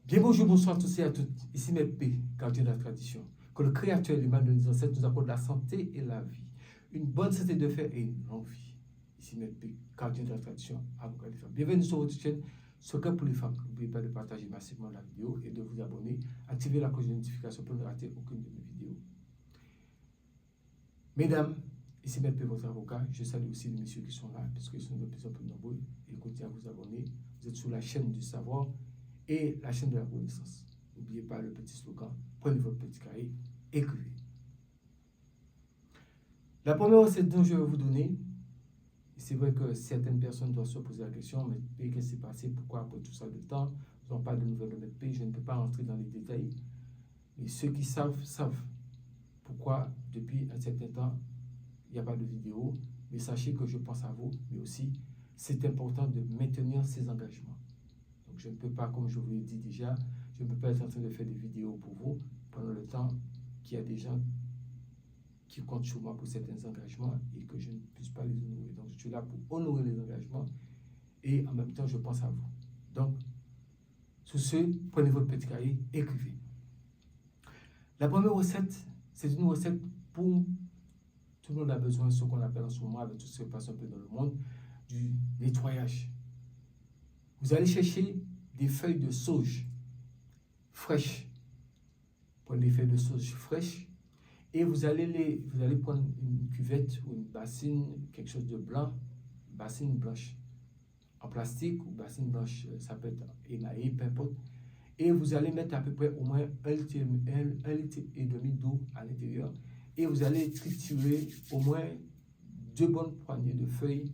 Bien bonjour, bonsoir à tous et à toutes. Ici P, gardien de la tradition. Que le Créateur et l'humain de nos ancêtres nous accorde la santé et la vie. Une bonne santé de fer et une longue vie. Ici P, gardien de la tradition, avocat des femmes. Bienvenue sur votre chaîne, Secret pour les femmes. N'oubliez pas de partager massivement la vidéo et de vous abonner. Activez la cloche de notification pour ne rater aucune de mes vidéos. Mesdames, ici P, votre avocat. Je salue aussi les messieurs qui sont là, puisqu'ils sont de plus en plus nombreux. Et continuez à vous abonner. Vous êtes sur la chaîne du savoir et la chaîne de la connaissance. N'oubliez pas le petit slogan, prenez votre petit cahier, écrivez. La première recette dont je vais vous donner, c'est vrai que certaines personnes doivent se poser la question, mais qu'est-ce qui s'est passé, pourquoi après tout ça de temps, nous n'avons pas de nouvelles de notre pays, je ne peux pas rentrer dans les détails. Mais ceux qui savent, savent pourquoi depuis un certain temps, il n'y a pas de vidéo, mais sachez que je pense à vous, mais aussi c'est important de maintenir ses engagements. Donc je ne peux pas, comme je vous l'ai dit déjà, je ne peux pas être en train de faire des vidéos pour vous pendant le temps qu'il y a des gens qui comptent sur moi pour certains engagements et que je ne puisse pas les honorer. Donc je suis là pour honorer les engagements et en même temps je pense à vous. Donc, sous ce, prenez votre petit cahier, écrivez. La première recette, c'est une recette pour tout le monde a besoin de ce qu'on appelle en ce moment, avec tout ce qui se passe un peu dans le monde, du nettoyage. Vous allez chercher des feuilles de sauge fraîches. Prenez les feuilles de sauge fraîches et vous allez prendre une cuvette ou une bassine, quelque chose de blanc, bassine blanche en plastique ou bassine blanche, ça peut être émaillé, peu importe. Et vous allez mettre à peu près au moins 1,5 litre d'eau à l'intérieur et vous allez triturer au moins 2 bonnes poignées de feuilles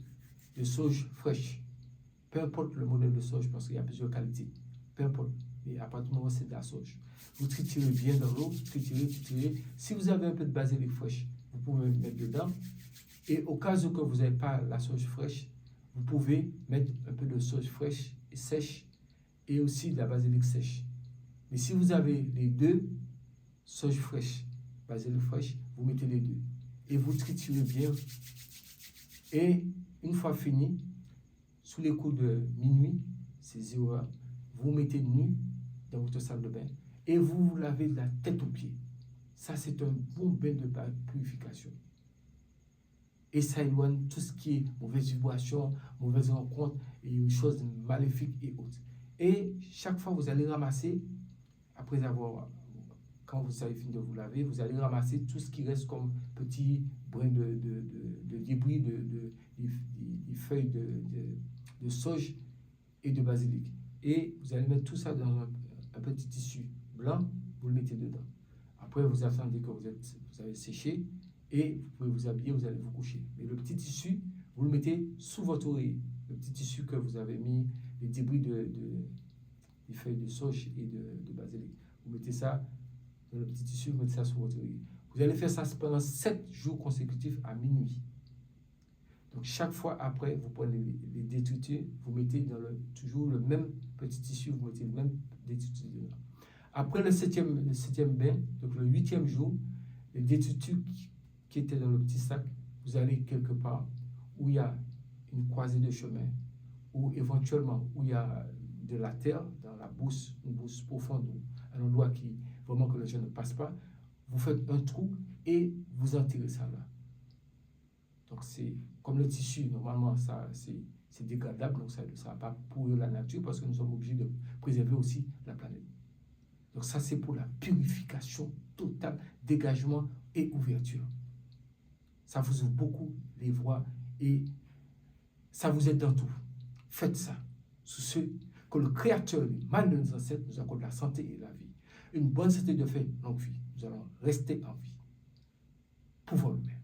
de sauge fraîches. Peu importe le modèle de sauge, parce qu'il y a plusieurs qualités. Peu importe. Et à partir du moment où c'est de la sauge. Vous triturez bien dans l'eau, triturez. Si vous avez un peu de basilic fraîche, vous pouvez mettre dedans. Et au cas où que vous n'avez pas la sauge fraîche, vous pouvez mettre un peu de sauge fraîche et sèche et aussi de la basilic sèche. Mais si vous avez les deux, sauge fraîche, basilic fraîche, vous mettez les deux. Et vous triturez bien. Et une fois fini, sous les coups de minuit, c'est 0 heure, vous mettez nu dans votre salle de bain et vous vous lavez de la tête aux pieds. Ça, c'est un bon bain de purification. Et ça éloigne tout ce qui est mauvaise vibration, mauvaise rencontre et choses maléfiques et autres. Et chaque fois, vous allez ramasser, après avoir, quand vous avez fini de vous laver, vous allez ramasser tout ce qui reste comme petit brin de débris, des feuilles de sauge et de basilic. Et vous allez mettre tout ça dans un petit tissu blanc, vous le mettez dedans. Après, vous attendez que vous avez séché et vous pouvez vous habiller, vous allez vous coucher. Mais le petit tissu, vous le mettez sous votre oreiller. Le petit tissu que vous avez mis, les débris des feuilles de sauge et de basilic. Vous mettez ça dans le petit tissu, vous mettez ça sous votre oreiller. Vous allez faire ça pendant 7 jours consécutifs à minuit. Donc, chaque fois après, vous prenez les détritus, vous mettez toujours le même petit tissu, vous mettez le même détritus dedans. Après le septième bain, donc le 8e jour, les détritus qui étaient dans le petit sac, vous allez quelque part où il y a une croisée de chemin, ou éventuellement où il y a de la terre dans la bourse, une bourse profonde, un endroit qui vraiment que les gens ne passent pas, vous faites un trou et vous enterrez ça là. Donc c'est comme le tissu, normalement ça c'est dégradable, donc ça ne va pas pourrir la nature parce que nous sommes obligés de préserver aussi la planète. Donc ça c'est pour la purification totale, dégagement et ouverture. Ça vous ouvre beaucoup les voies et ça vous aide dans tout. Faites ça. Sous ce que le Créateur, le mal de nos ancêtres, nous accorde la santé et la vie. Une bonne santé de fait, longue vie. Nous allons rester en vie. Pouvons le faire.